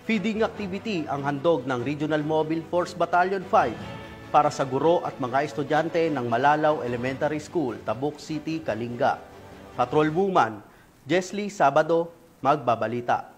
Feeding activity ang handog ng Regional Mobile Force Battalion 5 para sa guro at mga estudyante ng Malalaw Elementary School, Tabuk City, Kalinga. Patrol Woman, Jesly Sabado, magbabalita.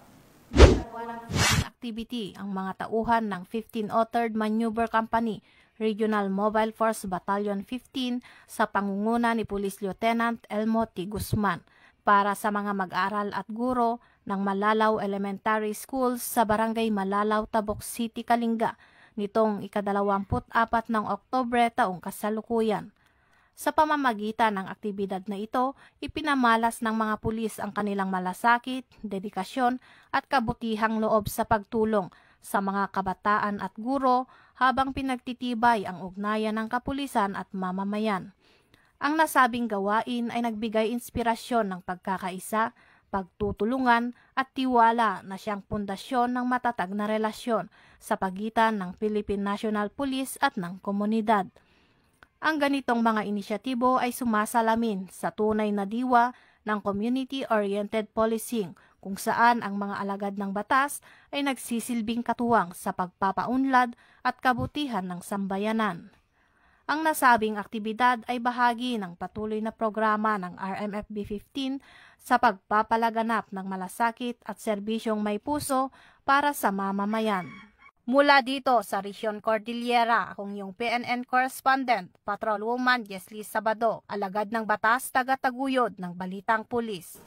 Activity ang mga tauhan ng 15 Authored Maneuver Company, Regional Mobile Force Battalion 15 sa pangunguna ni Police Lieutenant Elmo T. Guzman para sa mga mag-aral at guro ng Malalaw Elementary School sa Barangay Malalaw, Tabuk City, Kalinga nitong ika-24 ng Oktubre taong kasalukuyan. Sa pamamagitan ng aktibidad na ito, ipinamalas ng mga pulis ang kanilang malasakit, dedikasyon at kabutihang loob sa pagtulong sa mga kabataan at guro habang pinagtitibay ang ugnayan ng kapulisan at mamamayan. Ang nasabing gawain ay nagbigay inspirasyon ng pagkakaisa, pagtutulungan at tiwala na siyang pundasyon ng matatag na relasyon sa pagitan ng Philippine National Police at ng komunidad. Ang ganitong mga inisyatibo ay sumasalamin sa tunay na diwa ng community-oriented policing kung saan ang mga alagad ng batas ay nagsisilbing katuwang sa pagpapaunlad at kabutihan ng sambayanan. Ang nasabing aktibidad ay bahagi ng patuloy na programa ng RMFB 15 sa pagpapalaganap ng malasakit at serbisyong may puso para sa mamamayan. Mula dito sa Region Cordillera, akong yung PNN correspondent, Patrol Woman Jesly Sabado, alagad ng batas, taga-taguyod ng Balitang Pulis.